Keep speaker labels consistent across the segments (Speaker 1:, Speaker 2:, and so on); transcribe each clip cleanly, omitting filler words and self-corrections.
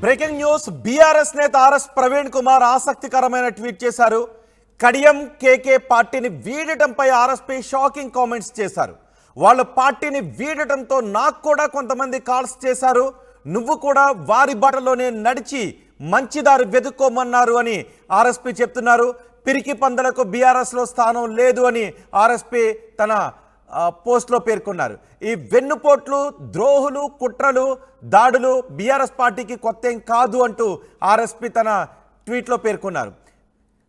Speaker 1: Breaking news. BRS నేత RS Praveen Kumar ఆసక్తికరమైన tweet చేశారు. కడియం కేకే పార్టీని వీడటంపై ఆర్ఎస్పై షాకింగ్ కామెంట్స్ చేశారు. వాళ్ళ పార్టీని వీడటంతో నాకు కూడా కొంతమంది కాల్స్ చేశారు, నువ్వు కూడా వారి బాటలోనే నడిచి మంచిదారి వెతుక్కోమన్నారు అని ఆర్ఎస్పీ చెప్తున్నారు. పిరికి పందలకు బీఆర్ఎస్లో స్థానం లేదు అని ఆర్ఎస్పీ తన పోస్ట్లో పేర్కొన్నారు. ఈ వెన్నుపోట్లు, ద్రోహులు, కుట్రలు, దాడులు బీఆర్ఎస్ పార్టీకి కొత్తేం కాదు అంటూ ఆర్ఎస్పీ తన ట్వీట్లో పేర్కొన్నారు.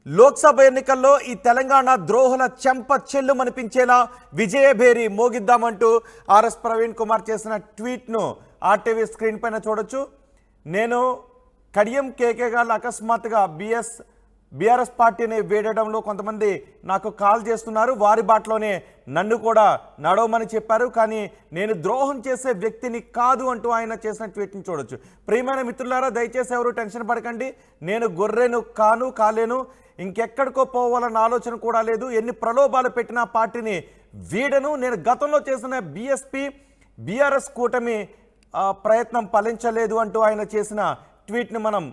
Speaker 1: లోక్సభ ఎన్నికల్లో ఈ తెలంగాణ ద్రోహుల చెంప చెల్లుమనిపించేలా విజయభేరి మోగిద్దామంటూ ఆర్ఎస్ ప్రవీణ్ కుమార్ చేసిన ట్వీట్ను ఆర్టీవీ స్క్రీన్ పైన చూడొచ్చు. నేను కడియం కేకే గారు అకస్మాత్తుగా బీఆర్ఎస్ పార్టీని వీడడంలో కొంతమంది నాకు కాల్ చేస్తున్నారు, వారి బాటలోనే నన్ను కూడా నడవమని చెప్పారు, కానీ నేను ద్రోహం చేసే వ్యక్తిని కాదు అంటూ ఆయన చేసిన ట్వీట్ని చూడొచ్చు. ప్రియమైన మిత్రులారా, దయచేసి ఎవరు టెన్షన్ పడకండి. నేను గొర్రెను కాలేను, ఇంకెక్కడికో పోవాలన్న ఆలోచన కూడా లేదు. ఎన్ని ప్రలోభాలు పెట్టినా పార్టీని వీడను. నేను గతంలో చేసిన బీఆర్ఎస్ కూటమి ప్రయత్నం ఫలించలేదు అంటూ ఆయన చేసిన ట్వీట్ని మనం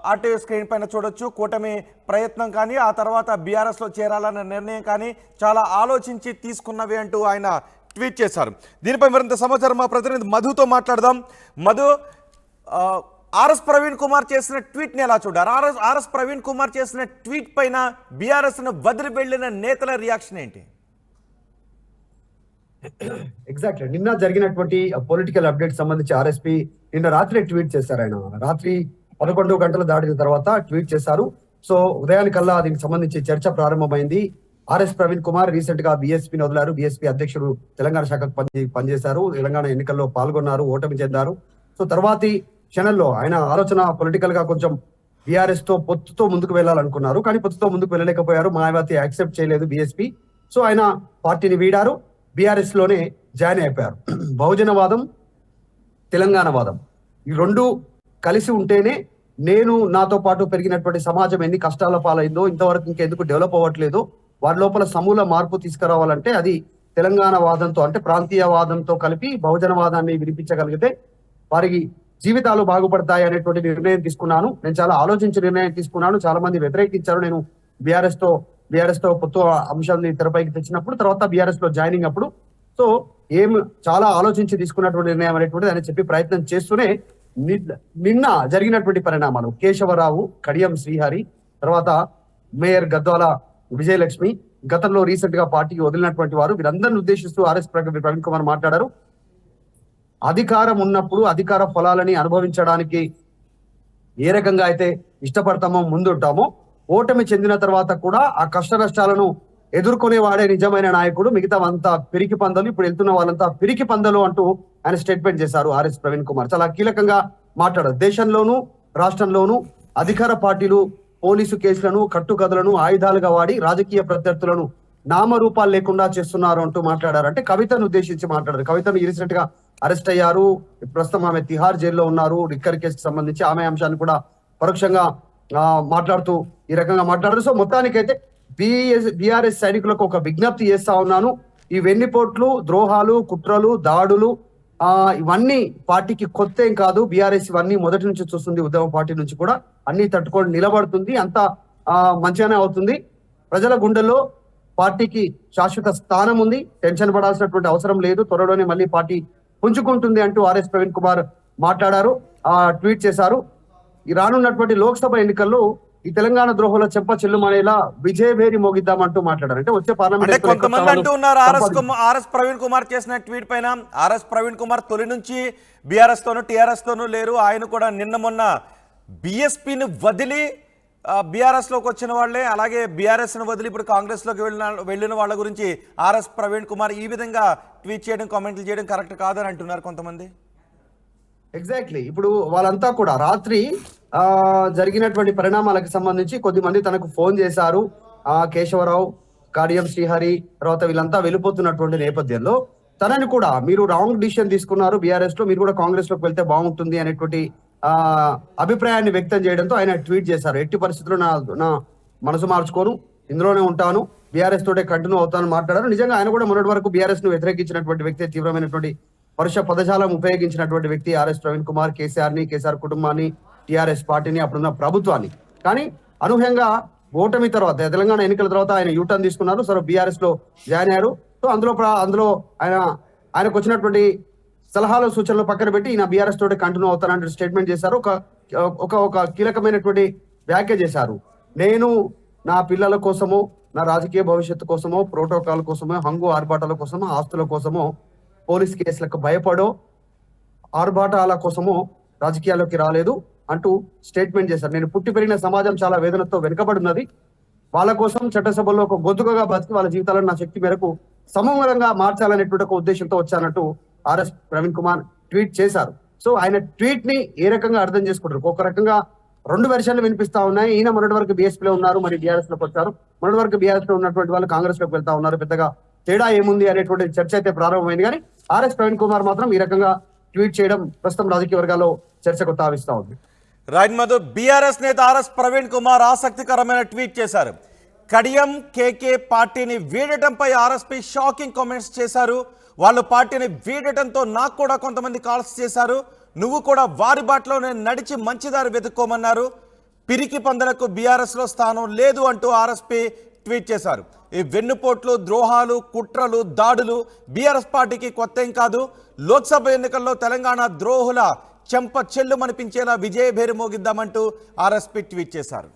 Speaker 1: ఆర్టీవీ స్క్రీన్ పైన చూడొచ్చు. కూటమి ప్రయత్నం కానీ ఆ తర్వాత బీఆర్ఎస్లో చేరాలన్న నిర్ణయం కానీ చాలా ఆలోచించి తీసుకున్నవి అంటూ ఆయన ట్వీట్ చేశారు. దీనిపై మరింత సమాచారం మా ప్రతినిధి మధుతో మాట్లాడదాం. మధు, ఆర్ఎస్ ప్రవీణ్ కుమార్ చేసిన ట్వీట్ని ఎలా చూడారు? ఆర్ఎస్ ప్రవీణ్ కుమార్ చేసిన ట్వీట్ పైన బీఆర్ఎస్ను వదిలి వెళ్ళిన నేతల రియాక్షన్ ఏంటి?
Speaker 2: ఎగ్జాక్ట్లీ నిన్న జరిగినటువంటి పొలిటికల్ అప్డేట్ సంబంధించి ఆర్ఎస్పీ నిన్న రాత్రి ట్వీట్ చేశారు. ఆయన రాత్రి 11 గంటలు దాటిన తర్వాత ట్వీట్ చేశారు. సో ఉదయానికల్లా దీనికి సంబంధించి చర్చ ప్రారంభమైంది. ఆర్ఎస్ ప్రవీణ్ కుమార్ రీసెంట్ గా బీఎస్పీని వదిలారు. బీఎస్పీ అధ్యక్షుడు తెలంగాణ శాఖకు పనిచేశారు. తెలంగాణ ఎన్నికల్లో పాల్గొన్నారు, ఓటమి చెందారు. సో తర్వాతి క్షణంలో ఆయన ఆలోచన పొలిటికల్ గా కొంచెం బీఆర్ఎస్ తో పొత్తుతో ముందుకు వెళ్ళాలనుకున్నారు, కానీ పొత్తుతో ముందుకు వెళ్ళలేకపోయారు. మాయావతి యాక్సెప్ట్ చేయలేదు బీఎస్పీ. సో ఆయన పార్టీని వీడారు, బీఆర్ఎస్ లోనే జాయిన్ అయిపోయారు. బహుజనవాదం, తెలంగాణ వాదం ఈ రెండు కలిసి ఉంటేనే నేను నాతో పాటు పెరిగినటువంటి సమాజం ఎన్ని కష్టాల పాలైందో, ఇంతవరకు ఇంకెందుకు డెవలప్ అవ్వట్లేదు, వారి లోపల సమూల మార్పు తీసుకురావాలంటే అది తెలంగాణ వాదంతో అంటే ప్రాంతీయవాదంతో కలిపి బహుజనవాదాన్ని వినిపించగలిగితే వారికి జీవితాలు బాగుపడతాయి అనేటువంటి నిర్ణయం తీసుకున్నాను. నేను చాలా ఆలోచించి నిర్ణయం తీసుకున్నాను. చాలా మంది వ్యతిరేకించారు. నేను బీఆర్ఎస్ తో పొత్తు అంశాన్ని తెరపైకి తెచ్చినప్పుడు, తర్వాత బీఆర్ఎస్ లో జాయినింగ్ అప్పుడు సో చాలా ఆలోచించి తీసుకున్నటువంటి నిర్ణయం అనేటువంటిది ఆయన చెప్పి ప్రయత్నం చేస్తూనే నిన్న జరిగినటువంటి పరిణామాలు, కేశవరావు, కడియం శ్రీహరి, తర్వాత మేయర్ గద్వాల విజయలక్ష్మి, గతంలో రీసెంట్ గా పార్టీకి వదిలినటువంటి వారు, వీరందరిని ఉద్దేశిస్తూ ఆర్ఎస్ ప్రవీణ్ కుమార్ మాట్లాడారు. అధికారం ఉన్నప్పుడు అధికార ఫలాలని అనుభవించడానికి ఏ రకంగా అయితే ఇష్టపడతామో, ముందుంటామో, ఓటమి చెందిన తర్వాత కూడా ఆ కష్ట నష్టాలను ఎదుర్కొనేవాడే నిజమైన నాయకుడు. మిగతా అంతా పిరికి పందలు, ఇప్పుడు వెళ్తున్న వాళ్ళంతా పిరికి పందలు అంటూ ఆయన స్టేట్మెంట్ చేశారు ఆర్ఎస్ ప్రవీణ్ కుమార్. చాలా కీలకంగా మాట్లాడారు. దేశంలోనూ రాష్ట్రంలోనూ అధికార పార్టీలు పోలీసు కేసులను, కట్టుకథలను ఆయుధాలుగా వాడి రాజకీయ ప్రత్యర్థులను నామరూపాలు లేకుండా చేస్తున్నారు అంటూ మాట్లాడారు. అంటే కవితను ఉద్దేశించి మాట్లాడారు. కవితను రీసెంట్ గా అరెస్ట్ అయ్యారు. ప్రస్తుతం ఆమె తిహార్ జైల్లో ఉన్నారు. లిక్కర్ కేసుకు సంబంధించి ఆమె అంశాన్ని కూడా పరోక్షంగా మాట్లాడుతూ ఈ రకంగా మాట్లాడారు. సో మొత్తానికైతే బీఆర్ఎస్ సైనికులకు ఒక విజ్ఞప్తి చేస్తా ఉన్నాను. ఈ వెన్నిపోట్లు, ద్రోహాలు, కుట్రలు, దాడులు ఇవన్నీ పార్టీకి కొత్త ఏం కాదు. బీఆర్ఎస్ ఇవన్నీ మొదటి నుంచి చూస్తుంది. ఉద్యమ పార్టీ నుంచి కూడా అన్ని తట్టుకొని నిలబడుతుంది. అంతా మంచిగానే అవుతుంది. ప్రజల గుండెల్లో పార్టీకి శాశ్వత స్థానం ఉంది. టెన్షన్ పడాల్సినటువంటి అవసరం లేదు. త్వరలోనే మళ్ళీ పార్టీ పుంజుకుంటుంది అంటూ ఆర్ఎస్ ప్రవీణ్ కుమార్ మాట్లాడారు, ట్వీట్ చేశారు. ఈ రానున్నటువంటి లోక్సభ ఎన్నికల్లో ఈ తెలంగాణ ద్రోహుల చెంప చెల్లుమనేలా విజయభేరి మోగిద్దామంటూ మాట్లాడారు. అంటే వచ్చే పార్లమెంట్
Speaker 1: కొంతమంది అంటూ ఉన్నారు ఆర్ఎస్ ప్రవీణ్ కుమార్ చేసిన ట్వీట్ పైన, ఆర్ఎస్ ప్రవీణ్ కుమార్ తొలి నుంచి బీఆర్ఎస్ తోనూ టీఆర్ఎస్ తోనూ లేరు. ఆయన కూడా నిన్న మొన్న బీఎస్పీని వదిలి బీఆర్ఎస్ లోకి వచ్చిన వాళ్ళే, అలాగే బీఆర్ఎస్ ను వదిలి ఇప్పుడు కాంగ్రెస్ లోకి వెళ్ళిన వాళ్ళ గురించి ఆర్ఎస్ ప్రవీణ్ కుమార్ ఈ విధంగా ట్వీట్ చేయడం, కామెంట్లు చేయడం కరెక్ట్ కాదని అంటున్నారు కొంతమంది.
Speaker 2: ఎగ్జాక్ట్లీ ఇప్పుడు వాళ్ళంతా కూడా రాత్రి జరిగినటువంటి పరిణామాలకు సంబంధించి కొద్దిమంది తనకు ఫోన్ చేశారు. కేశవరావు, కడియం శ్రీహరి, తర్వాత వీళ్ళంతా వెళ్ళిపోతున్నటువంటి నేపథ్యంలో తనని కూడా మీరు రాంగ్ డిసిషన్ తీసుకున్నారు బీఆర్ఎస్ లో, మీరు కూడా కాంగ్రెస్ లోకి వెళ్తే బాగుంటుంది అనేటువంటి అభిప్రాయాన్ని వ్యక్తం చేయడంతో ఆయన ట్వీట్ చేశారు. ఎట్టి పరిస్థితుల్లో నా మనసు మార్చుకోను, ఇందులోనే ఉంటాను, బీఆర్ఎస్ తోటే కంటిన్యూ అవుతాను మాట్లాడారు. నిజంగా ఆయన కూడా మొన్నటి వరకు బీఆర్ఎస్ ను వ్యతిరేకించినటువంటి వ్యక్తి, తీవ్రమైనటువంటి పరుష పదజాలం ఉపయోగించినటువంటి వ్యక్తి ఆర్ఎస్ ప్రవీణ్ కుమార్, కేసీఆర్ కుటుంబాన్ని, టీఆర్ఎస్ పార్టీని, అప్పుడున్న ప్రభుత్వాన్ని. కానీ అనూహ్యంగా ఓటమి తర్వాత, తెలంగాణ ఎన్నికల తర్వాత ఆయన యూటర్న్ తీసుకున్నారు. సో బీఆర్ఎస్ లో జాయిన్ అయ్యారు. సో అందులో ఆయనకు వచ్చినటువంటి సలహాలు సూచనలు పక్కన పెట్టి ఈయన బీఆర్ఎస్ తోటి కంటిన్యూ అవుతానంటే స్టేట్మెంట్ చేశారు. ఒక కీలకమైనటువంటి వ్యాఖ్య చేశారు. నేను నా పిల్లల కోసమో, నా రాజకీయ భవిష్యత్తు కోసమో, ప్రోటోకాల్ కోసమో, హంగు ఆర్భాటాల కోసమో, ఆస్తుల కోసమో, పోలీస్ కేసులకు భయపడో, ఆర్భాటాల కోసమో రాజకీయాల్లోకి రాలేదు అంటూ స్టేట్మెంట్ చేశారు. నేను పుట్టి పెరిగిన సమాజం చాలా వేదనతో వెనుకబడి ఉన్నది. వాళ్ళ కోసం చట్టసభల్లో ఒక గొంతుకగా బతికి వాళ్ళ జీవితాలను నా శక్తి మేరకు సమూలంగా మార్చాలనేటువంటి ఒక ఉద్దేశంతో వచ్చానంటూ ఆర్ఎస్ ప్రవీణ్ కుమార్ ట్వీట్ చేశారు. సో ఆయన ట్వీట్ ని ఏ రకంగా అర్థం చేసుకుంటారు? ఒక రకంగా రెండు వెర్షన్లు వినిపిస్తా ఉన్నాయి. ఈయన మొన్నటి వరకు బీఎస్పీ లో ఉన్నారు, మరి బీఆర్ఎస్ లోకి వచ్చారు. మొన్నటి వరకు బీఆర్ఎస్ లో ఉన్నటువంటి వాళ్ళు కాంగ్రెస్ లోకి వెళ్తా ఉన్నారు. పెద్దగా తేడా ఏముంది అనేటువంటి చర్చ అయితే ప్రారంభమైంది. కానీ ఆర్ఎస్ ప్రవీణ్ కుమార్ మాత్రం ఈ రకంగా ట్వీట్ చేయడం ప్రస్తుతం రాజకీయ వర్గాల్లో చర్చకు తావిస్తా ఉంది.
Speaker 1: రైట్ మధు, బీఆర్ఎస్ నేత ఆర్ఎస్ ప్రవీణ్ కుమార్ ఆసక్తికరమైన ట్వీట్ చేశారు. కడియం కేకే పార్టీని వీడటంపై ఆర్ఎస్పీ షాకింగ్ కామెంట్స్ చేశారు. వాళ్ళు పార్టీని వీడటంతో నాకు కూడా కొంతమంది కాల్స్ చేశారు. నువ్వు కూడా వారి బాటలో నేను నడిచి మంచిదారి వెతుక్కోమన్నారు. పిరికి పందలకు బీఆర్ఎస్లో స్థానం లేదు అంటూ ఆర్ఎస్పీ ట్వీట్ చేశారు. ఈ వెన్నుపోట్లు, ద్రోహాలు, కుట్రలు, దాడులు బీఆర్ఎస్ పార్టీకి కొత్త ఏం కాదు. లోక్సభ ఎన్నికల్లో తెలంగాణ ద్రోహుల చెంప చెల్లుమనిపించేలా విజయభేరి మోగిద్దామంటూ ఆర్ఎస్పీ ట్వీట్ చేశారు.